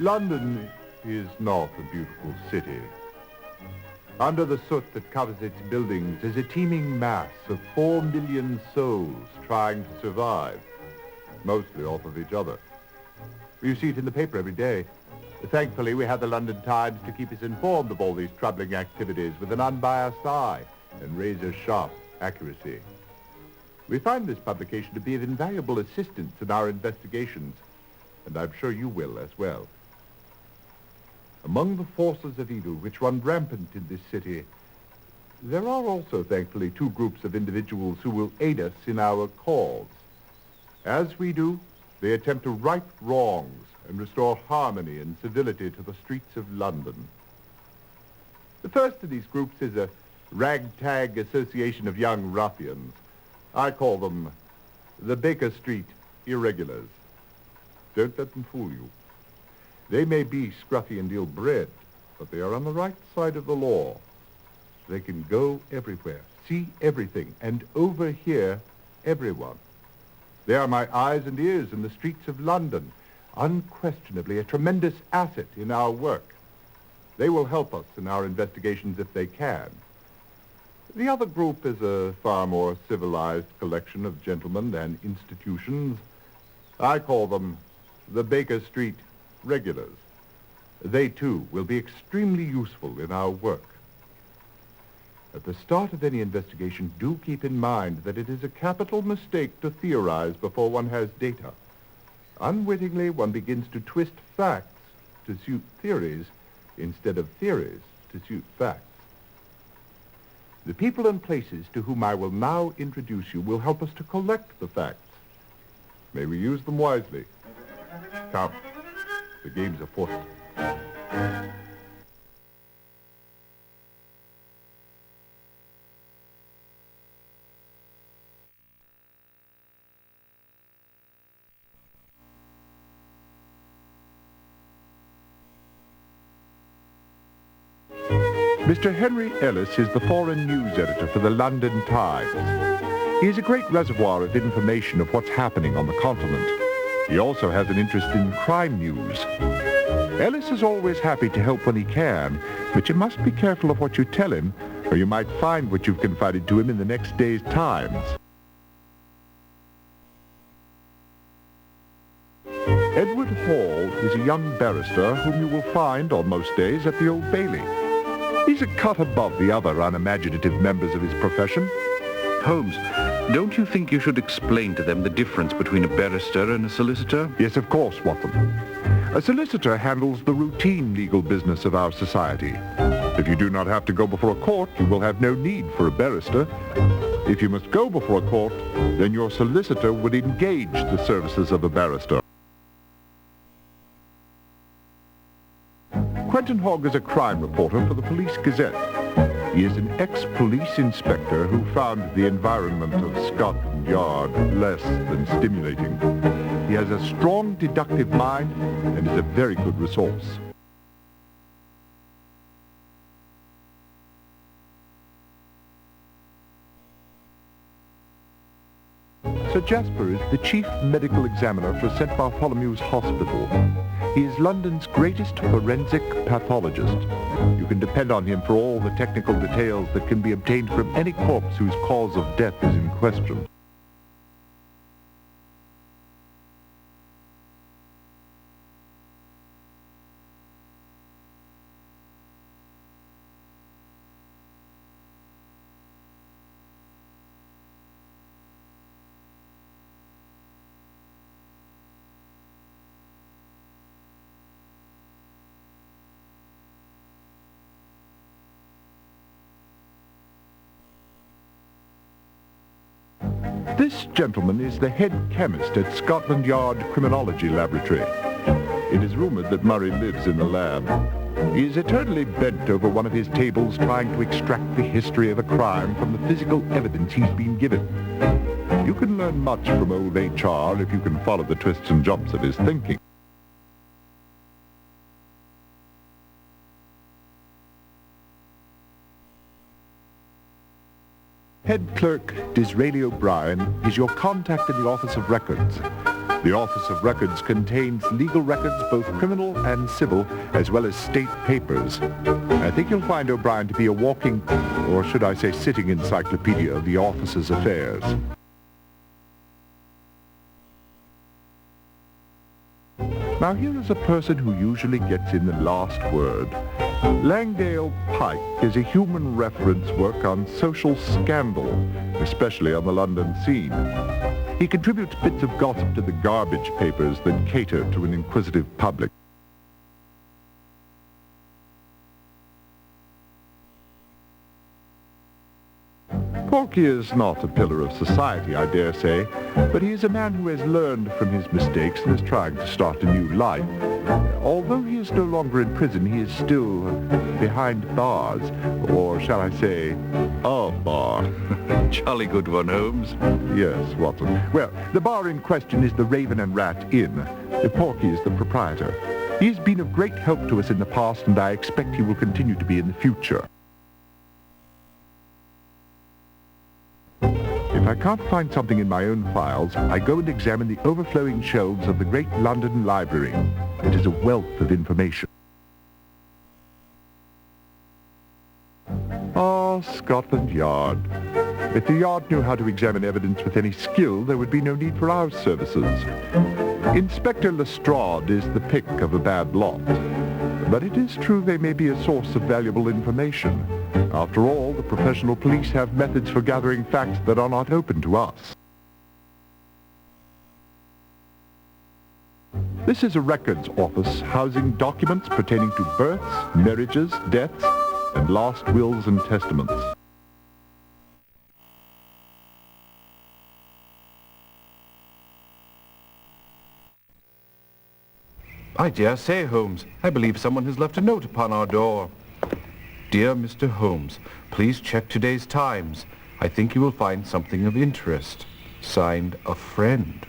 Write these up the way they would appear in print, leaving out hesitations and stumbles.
London is not a beautiful city. Under the soot that covers its buildings is a teeming mass of 4 million souls trying to survive, mostly off of each other. You see it in the paper every day. Thankfully, we have the London Times to keep us informed of all these troubling activities with an unbiased eye and razor-sharp accuracy. We find this publication to be of invaluable assistance in our investigations, and I'm sure you will as well. Among the forces of evil which run rampant in this city, there are also, thankfully, 2 groups of individuals who will aid us in our cause. As we do, they attempt to right wrongs and restore harmony and civility to the streets of London. The first of these groups is a ragtag association of young ruffians. I call them the Baker Street Irregulars. Don't let them fool you. They may be scruffy and ill-bred, but they are on the right side of the law. They can go everywhere, see everything, and overhear everyone. They are my eyes and ears in the streets of London, unquestionably a tremendous asset in our work. They will help us in our investigations if they can. The other group is a far more civilized collection of gentlemen and institutions. I call them the Baker Street Regulars. They, too, will be extremely useful in our work. At the start of any investigation, do keep in mind that it is a capital mistake to theorize before one has data. Unwittingly, one begins to twist facts to suit theories instead of theories to suit facts. The people and places to whom I will now introduce you will help us to collect the facts. May we use them wisely. Come, the game's afoot. Mr. Henry Ellis is the foreign news editor for the London Times. He is a great reservoir of information of what's happening on the continent. He also has an interest in crime news. Ellis is always happy to help when he can, but you must be careful of what you tell him, or you might find what you've confided to him in the next day's Times. Edward Hall is a young barrister whom you will find on most days at the Old Bailey. He's a cut above the other unimaginative members of his profession. Holmes, don't you think you should explain to them the difference between a barrister and a solicitor? Yes, of course, Watson. A solicitor handles the routine legal business of our society. If you do not have to go before a court, you will have no need for a barrister. If you must go before a court, then your solicitor would engage the services of a barrister. Quentin Hogg is a crime reporter for the Police Gazette. He is an ex-police inspector who found the environment of Scotland Yard less than stimulating. He has a strong deductive mind and is a very good resource. Sir Jasper is the chief medical examiner for St. Bartholomew's Hospital. He is London's greatest forensic pathologist. You can depend on him for all the technical details that can be obtained from any corpse whose cause of death is in question. This gentleman is the head chemist at Scotland Yard Criminology Laboratory. It is rumored that Murray lives in the lab. He is eternally bent over one of his tables trying to extract the history of a crime from the physical evidence he's been given. You can learn much from old HR if you can follow the twists and jumps of his thinking. Head clerk Disraeli O'Brien is your contact in the Office of Records. The Office of Records contains legal records, both criminal and civil, as well as state papers. I think you'll find O'Brien to be a walking, or should I say sitting encyclopedia of the office's affairs. Now here is a person who usually gets in the last word. Langdale Pike is a human reference work on social scandal, especially on the London scene. He contributes bits of gossip to the garbage papers that cater to an inquisitive public. Porky is not a pillar of society, I dare say, but he is a man who has learned from his mistakes and is trying to start a new life. Although he is no longer in prison, he is still behind bars, or shall I say, a bar. Jolly good one, Holmes. Yes, Watson. Well, the bar in question is the Raven and Rat Inn. Porky is the proprietor. He has been of great help to us in the past, and I expect he will continue to be in the future. If I can't find something in my own files, I go and examine the overflowing shelves of the great London Library. It is a wealth of information. Ah, Scotland Yard. If the Yard knew how to examine evidence with any skill, there would be no need for our services. Inspector Lestrade is the pick of a bad lot. But it is true they may be a source of valuable information. After all, the professional police have methods for gathering facts that are not open to us. This is a records office housing documents pertaining to births, marriages, deaths, and last wills and testaments. I dare say, Holmes, I believe someone has left a note upon our door. Dear Mr. Holmes, please check today's Times. I think you will find something of interest. Signed, a friend.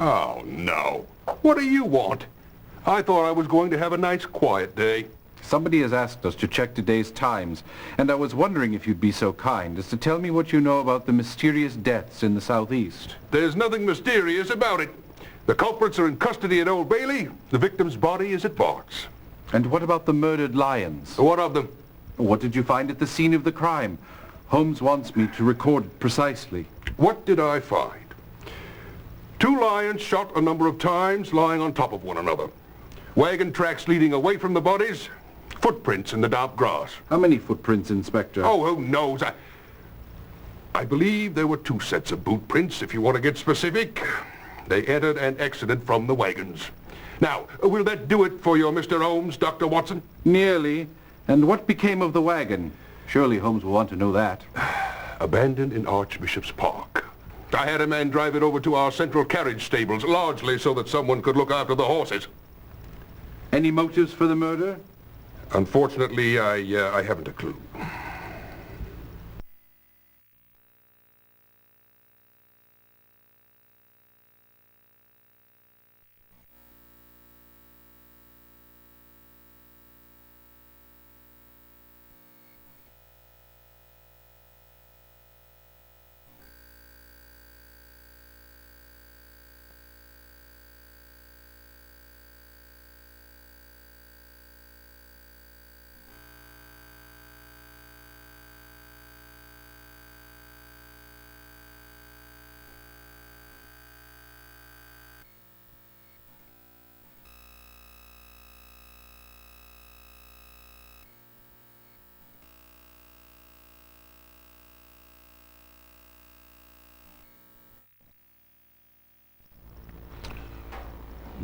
Oh, no. What do you want? I thought I was going to have a nice quiet day. Somebody has asked us to check today's Times, and I was wondering if you'd be so kind as to tell me what you know about the mysterious deaths in the southeast. There's nothing mysterious about it. The culprits are in custody at Old Bailey. The victim's body is at Bart's. And what about the murdered lions? What of them? What did you find at the scene of the crime? Holmes wants me to record it precisely. What did I find? 2 lions shot a number of times, lying on top of one another. Wagon tracks leading away from the bodies. Footprints in the damp grass. How many footprints, Inspector? Oh, who knows? I believe there were 2 sets of boot prints, if you want to get specific. They entered and exited from the wagons. Now, will that do it for your Mr. Holmes, Dr. Watson? Nearly. And what became of the wagon? Surely Holmes will want to know that. Abandoned in Archbishop's Park. I had a man drive it over to our central carriage stables, largely so that someone could look after the horses. Any motives for the murder? Unfortunately, I haven't a clue.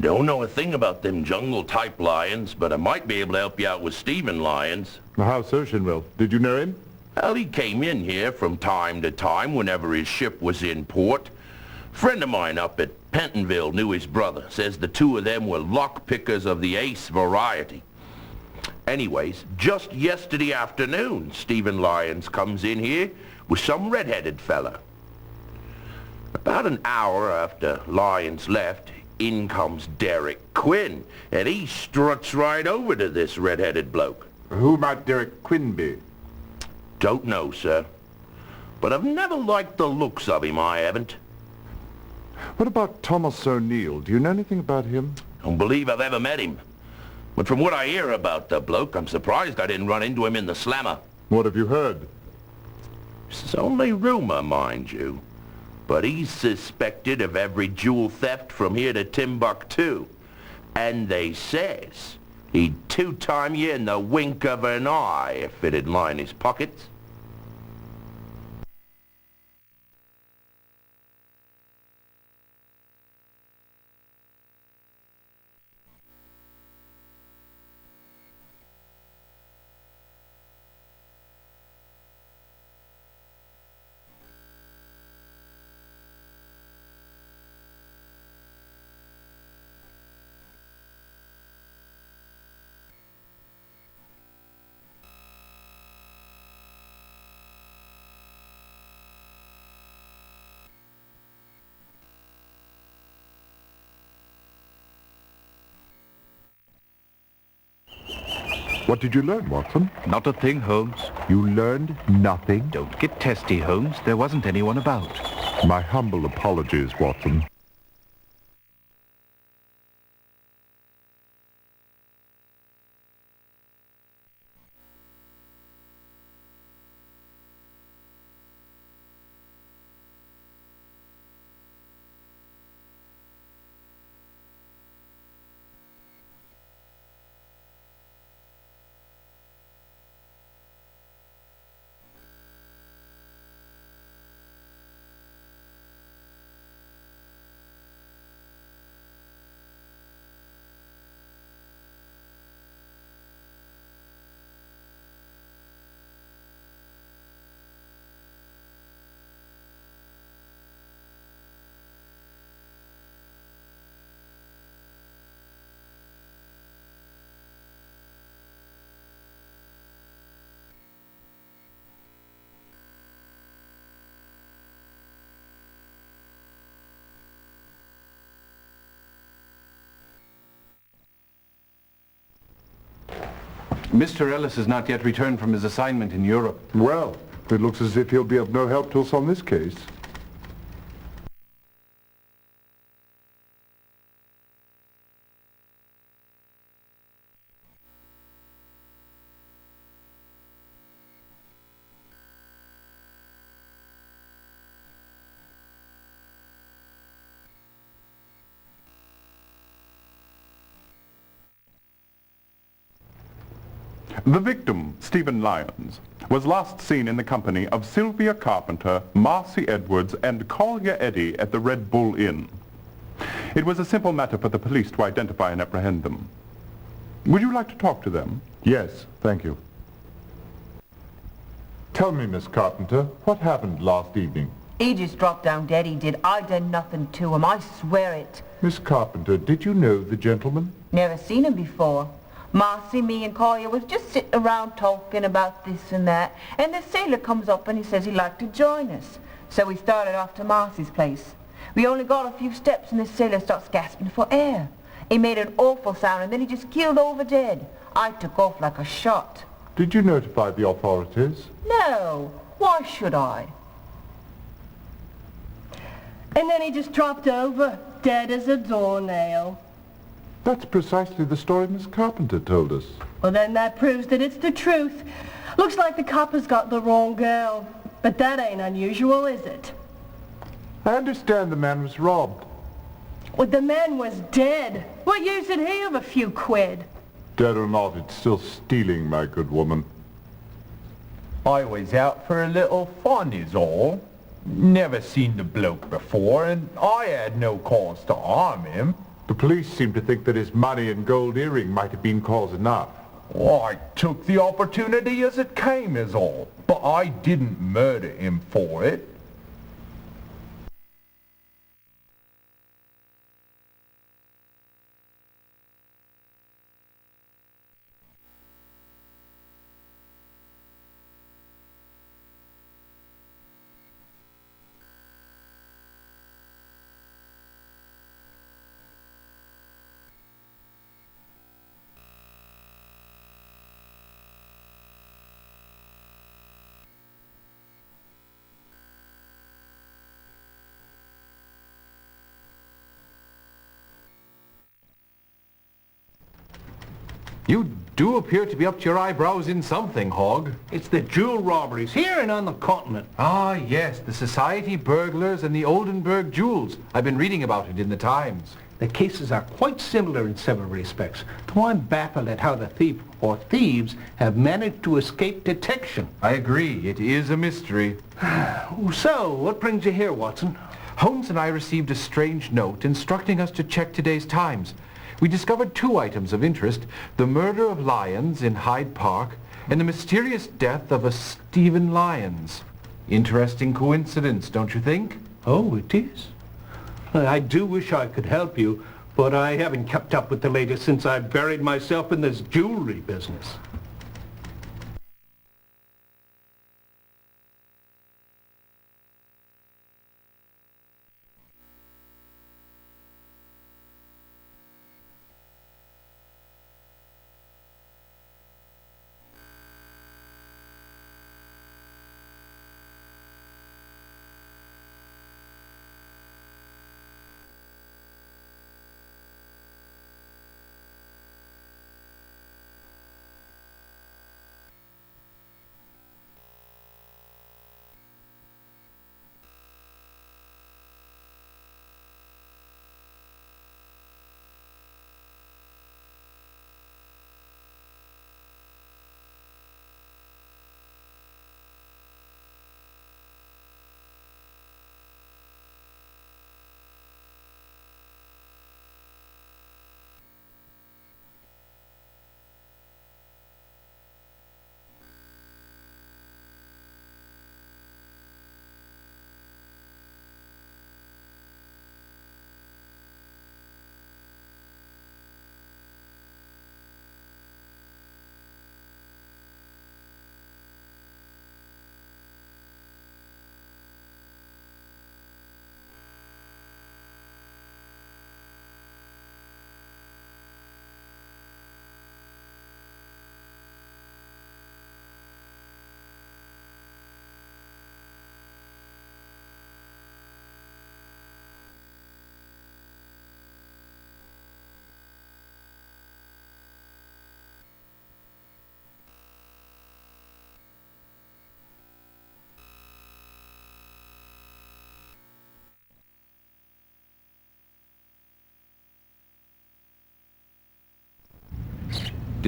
Don't know a thing about them jungle-type lions, but I might be able to help you out with Stephen Lyons. How so, Shinwell? Did you know him? Well, he came in here from time to time whenever his ship was in port. Friend of mine up at Pentonville knew his brother. Says the 2 of them were lock-pickers of the ace variety. Anyways, just yesterday afternoon, Stephen Lyons comes in here with some red-headed fella. About an hour after Lyons left, in comes Derek Quinn, and he struts right over to this red-headed bloke. Who might Derek Quinn be? Don't know, sir. But I've never liked the looks of him, I haven't. What about Thomas O'Neill? Do you know anything about him? Don't believe I've ever met him. But from what I hear about the bloke, I'm surprised I didn't run into him in the slammer. What have you heard? It's only rumor, mind you. But he's suspected of every jewel theft from here to Timbuktu. And they says he'd 2-time you in the wink of an eye if it'd line his pockets. What did you learn, Watson? Not a thing, Holmes. You learned nothing? Don't get testy, Holmes. There wasn't anyone about. My humble apologies, Watson. Mr. Ellis has not yet returned from his assignment in Europe. Well, it looks as if he'll be of no help to us on this case. The victim, Stephen Lyons, was last seen in the company of Sylvia Carpenter, Marcy Edwards, and Collier Eddy at the Red Bull Inn. It was a simple matter for the police to identify and apprehend them. Would you like to talk to them? Yes, thank you. Tell me, Miss Carpenter, what happened last evening? He just dropped down dead, he did. I done nothing to him, I swear it. Miss Carpenter, did you know the gentleman? Never seen him before. Marcy, me and Collier was just sitting around talking about this and that, and the sailor comes up and he says he'd like to join us. So we started off to Marcy's place. We only got a few steps and the sailor starts gasping for air. He made an awful sound and then he just keeled over dead. I took off like a shot. Did you notify the authorities? No, why should I? And then he just dropped over, dead as a doornail. That's precisely the story Miss Carpenter told us. Well, then that proves that it's the truth. Looks like the coppers got the wrong girl. But that ain't unusual, is it? I understand the man was robbed. Well, the man was dead. What use did he of a few quid? Dead or not, it's still stealing, my good woman. I was out for a little fun is all. Never seen the bloke before, and I had no cause to harm him. The police seem to think that his money and gold earring might have been cause enough. I took the opportunity as it came is all, but I didn't murder him for it. You do appear to be up to your eyebrows in something, Hogg. It's the jewel robberies here and on the continent. Ah, yes, the society burglars and the Oldenburg jewels. I've been reading about it in the Times. The cases are quite similar in several respects, though I'm baffled at how the thief or thieves have managed to escape detection. I agree, it is a mystery. So, what brings you here, Watson? Holmes and I received a strange note instructing us to check today's Times. We discovered two items of interest, the murder of Lyons in Hyde Park and the mysterious death of a Stephen Lyons. Interesting coincidence, don't you think? Oh, it is. I do wish I could help you, but I haven't kept up with the latest since I buried myself in this jewelry business.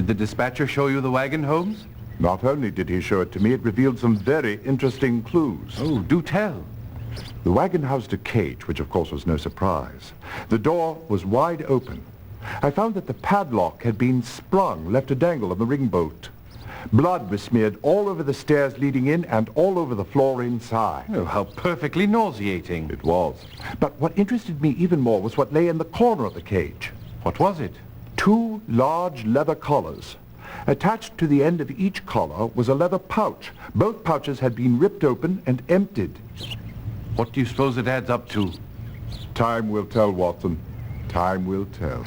Did the dispatcher show you the wagon, Holmes? Not only did he show it to me, it revealed some very interesting clues. Oh, do tell. The wagon housed a cage, which of course was no surprise. The door was wide open. I found that the padlock had been sprung, left to dangle on the ring bolt. Blood was smeared all over the stairs leading in and all over the floor inside. Oh, how perfectly nauseating. It was. But what interested me even more was what lay in the corner of the cage. What was it? 2 large leather collars. Attached to the end of each collar was a leather pouch. Both pouches had been ripped open and emptied. What do you suppose it adds up to? Time will tell, Watson. Time will tell.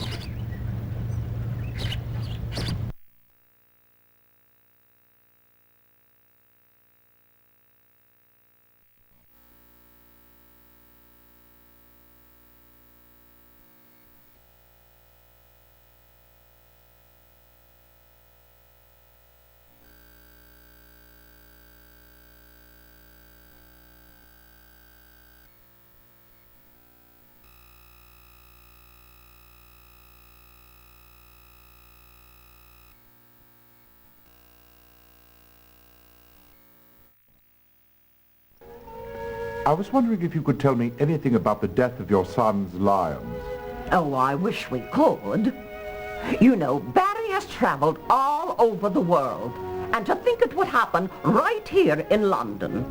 I was wondering if you could tell me anything about the death of your sons, Lyons. Oh, I wish we could. You know, Barry has traveled all over the world, and to think it would happen right here in London.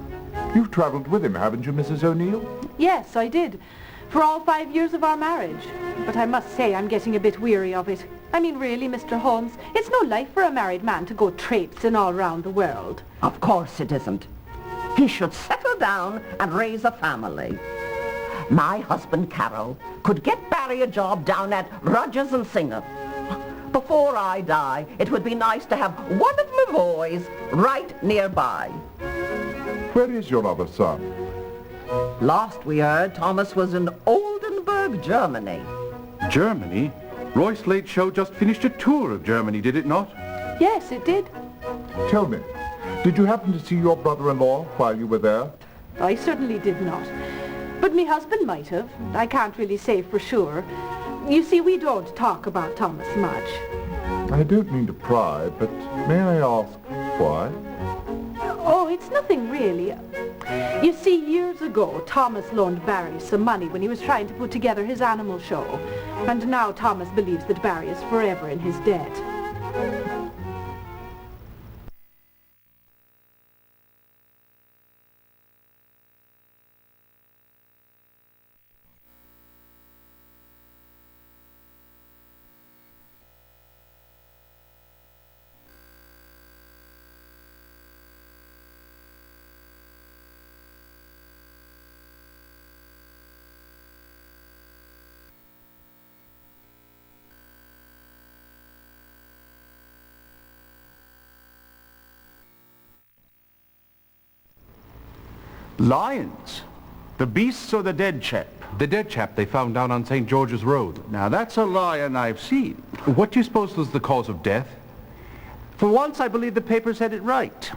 You've traveled with him, haven't you, Mrs. O'Neill? Yes, I did. For all 5 years of our marriage. But I must say I'm getting a bit weary of it. I mean, really, Mr. Holmes, it's no life for a married man to go traipsing all round the world. Of course it isn't. He should settle down and raise a family. My husband, Carol, could get Barry a job down at Rogers and Singer. Before I die, it would be nice to have one of my boys right nearby. Where is your other son? Last we heard, Thomas was in Oldenburg, Germany. Germany? Royce Late Show just finished a tour of Germany, did it not? Yes, it did. Tell me, did you happen to see your brother-in-law while you were there? I certainly did not. But me husband might have. I can't really say for sure. You see, we don't talk about Thomas much. I don't mean to pry, but may I ask why? Oh, it's nothing really. You see, years ago, Thomas loaned Barry some money when he was trying to put together his animal show. And now Thomas believes that Barry is forever in his debt. Lions? The beasts or the dead chap? The dead chap they found down on St. George's Road. Now that's a lion I've seen. What do you suppose was the cause of death? For once I believe the papers had it right.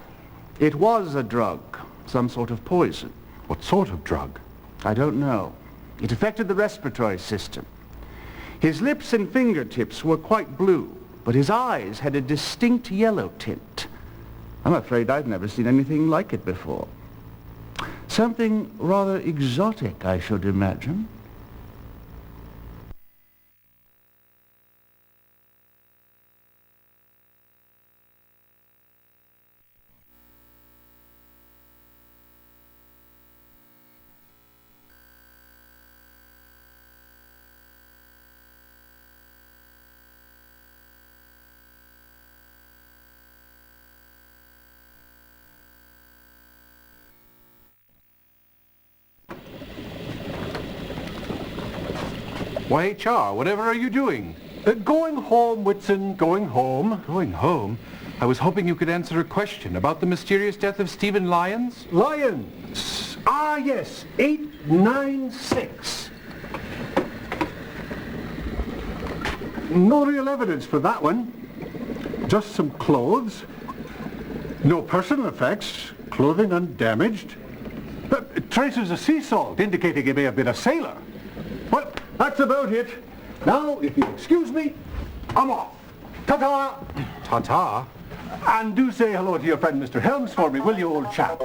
It was a drug, some sort of poison. What sort of drug? I don't know. It affected the respiratory system. His lips and fingertips were quite blue, but his eyes had a distinct yellow tint. I'm afraid I've never seen anything like it before. Something rather exotic, I should imagine. Why, HR, whatever are you doing? Going home, Whitson, going home. Going home? I was hoping you could answer a question about the mysterious death of Stephen Lyons. Lyons. Ah, yes, 896. No real evidence for that one. Just some clothes. No personal effects. Clothing undamaged. Traces of sea salt indicating he may have been a sailor. Well, that's about it. Now, if you'll excuse me, I'm off. Ta-ta! Ta-ta. And do say hello to your friend Mr. Holmes for me, will you, old chap?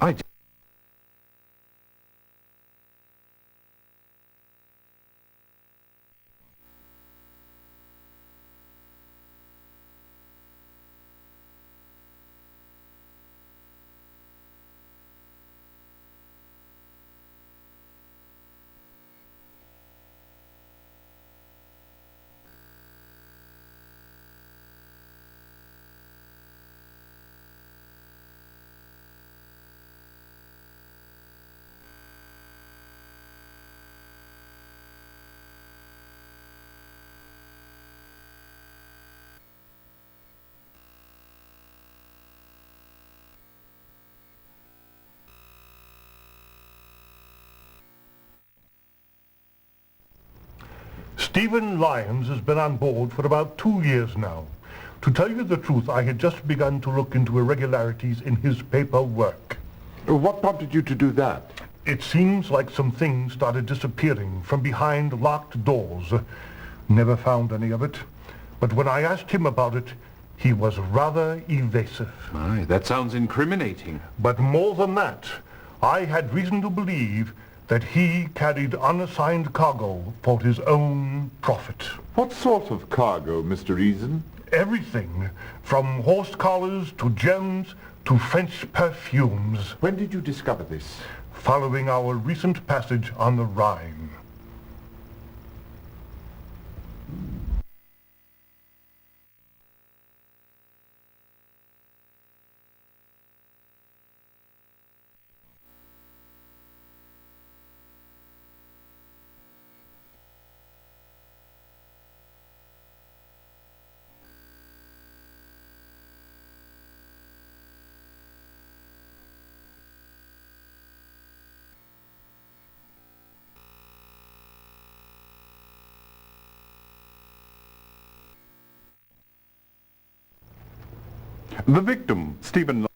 I... Stephen Lyons has been on board for about 2 years now. To tell you the truth, I had just begun to look into irregularities in his paperwork. What prompted you to do that? It seems like some things started disappearing from behind locked doors. Never found any of it. But when I asked him about it, he was rather evasive. My, that sounds incriminating. But more than that, I had reason to believe that he carried unassigned cargo for his own profit. What sort of cargo, Mr. Eason? Everything, from horse collars to gems to French perfumes. When did you discover this? Following our recent passage on the Rhine. The victim, Stephen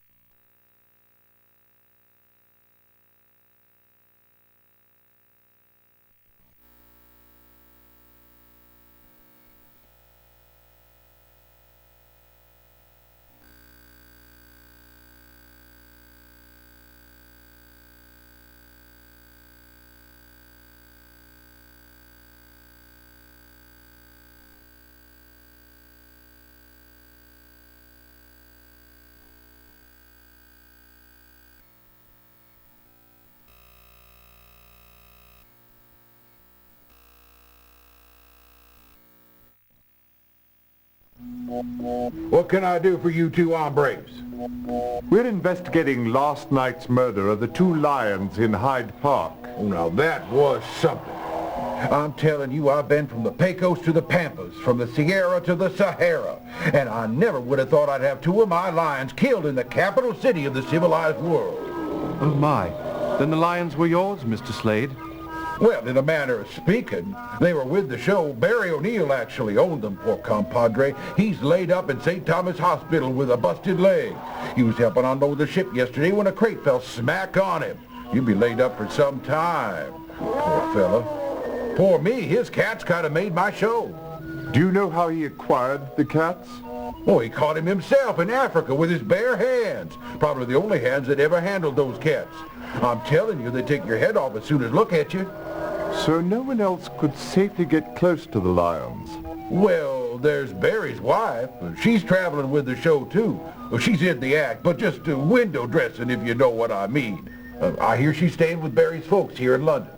What can I do for you two hombres? We're investigating last night's murder of the two lions in Hyde Park. Oh, now that was something. I'm telling you, I've been from the Pecos to the Pampas, from the Sierra to the Sahara, and I never would have thought I'd have two of my lions killed in the capital city of the civilized world. Oh my. Then the lions were yours, Mr. Slade? Well, in a manner of speaking, they were with the show. Barry O'Neill actually owned them, poor compadre. He's laid up in St. Thomas Hospital with a busted leg. He was helping unload the ship yesterday when a crate fell smack on him. He'll be laid up for some time. Poor fella. Poor me, his cats kind of made my show. Do you know how he acquired the cats? Oh, he caught him himself in Africa with his bare hands. Probably the only hands that ever handled those cats. I'm telling you, they take your head off as soon as look at you. So no one else could safely get close to the lions? Well, there's Barry's wife. She's traveling with the show, too. Well, she's in the act, but just window dressing, if you know what I mean. I hear she's staying with Barry's folks here in London.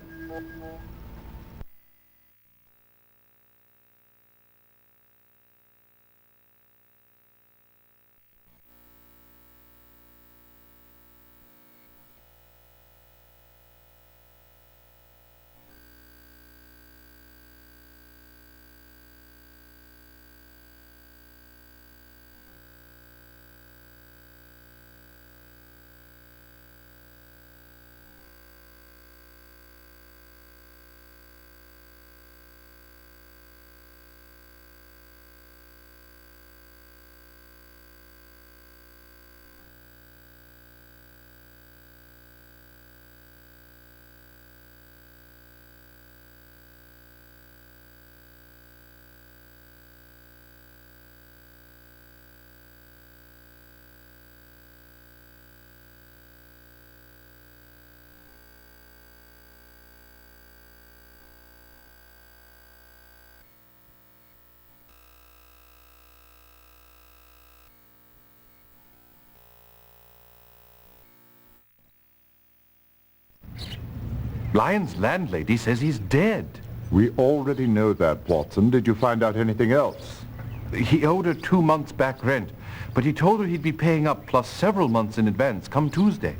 Lyon's landlady says he's dead. We already know that, Watson. Did you find out anything else? He owed her 2 months back rent, but he told her he'd be paying up plus several months in advance come Tuesday.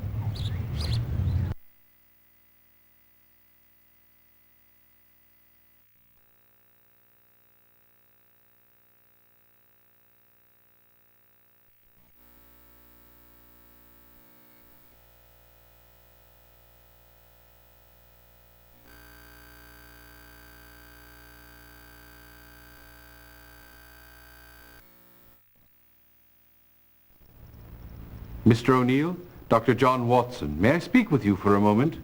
Mr. O'Neill, Dr. John Watson, may I speak with you for a moment?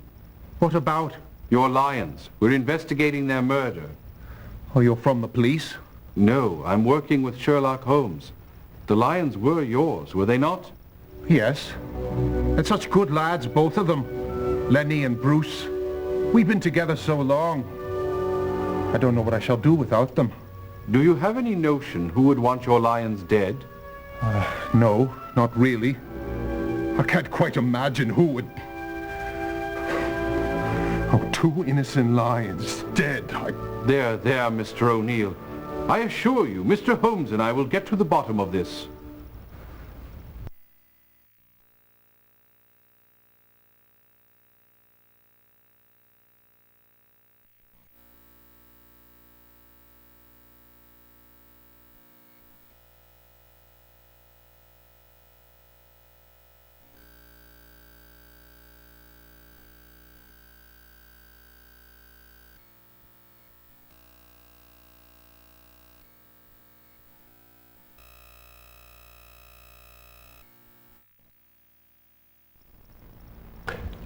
What about? Your Lyons. We're investigating their murder. Oh, you're from the police? No, I'm working with Sherlock Holmes. The Lyons were yours, were they not? Yes. And such good lads, both of them. Lenny and Bruce. We've been together so long. I don't know what I shall do without them. Do you have any notion who would want your Lyons dead? No, not really. I can't quite imagine who would... Oh, 2 innocent lions dead. There, Mr. O'Neill. I assure you, Mr. Holmes and I will get to the bottom of this.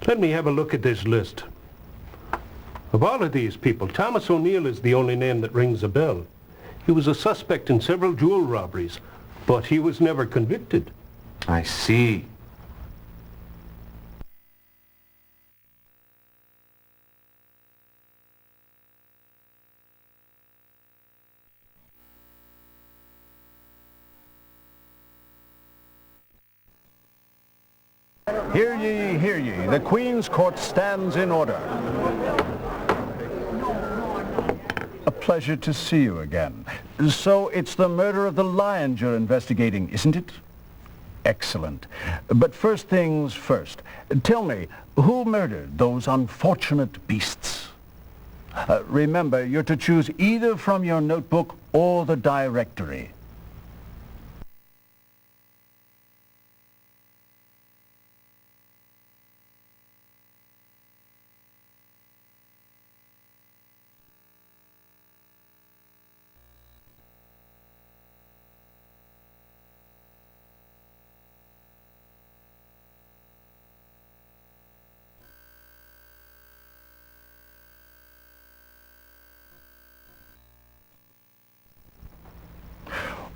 Let me have a look at this list. Of all of these people, Thomas O'Neill is the only name that rings a bell. He was a suspect in several jewel robberies, but he was never convicted. I see. Hear ye, hear ye. The Queen's Court stands in order. A pleasure to see you again. So it's the murder of the Lyons you're investigating, isn't it? Excellent. But first things first. Tell me, who murdered those unfortunate beasts? Remember, you're to choose either from your notebook or the directory.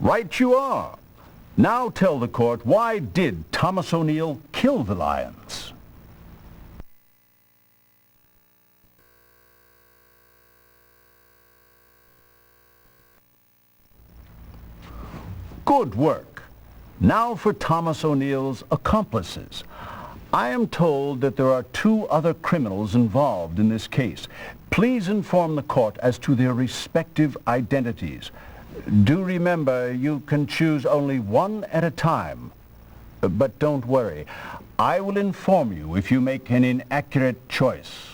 Right you are. Now tell the court, why did Thomas O'Neill kill the Lyons? Good work. Now for Thomas O'Neill's accomplices. I am told that there are 2 other criminals involved in this case. Please inform the court as to their respective identities. Do remember, you can choose only one at a time. But don't worry. I will inform you if you make an inaccurate choice.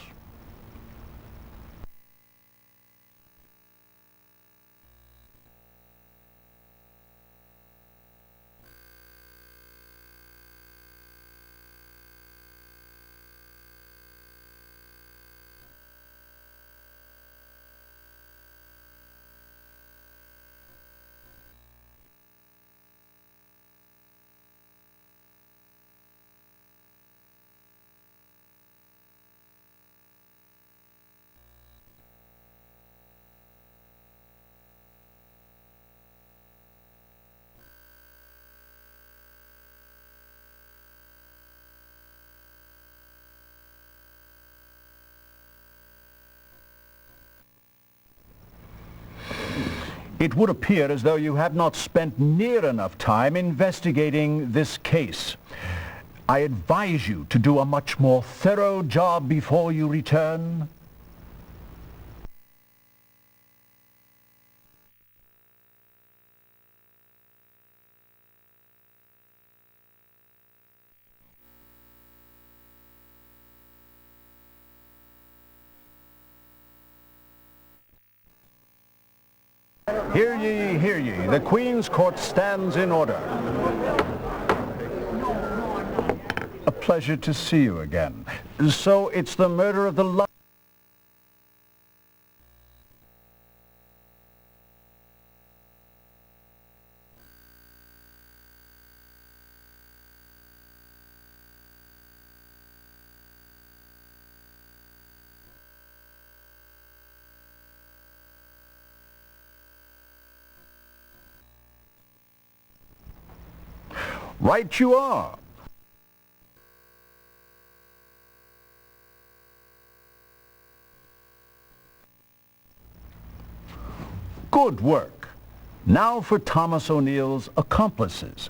It would appear as though you have not spent near enough time investigating this case. I advise you to do a much more thorough job before you return. Hear ye, hear ye. The Queen's Court stands in order. A pleasure to see you again. So it's the murder of the Right you are. Good work. Now for Thomas O'Neill's accomplices.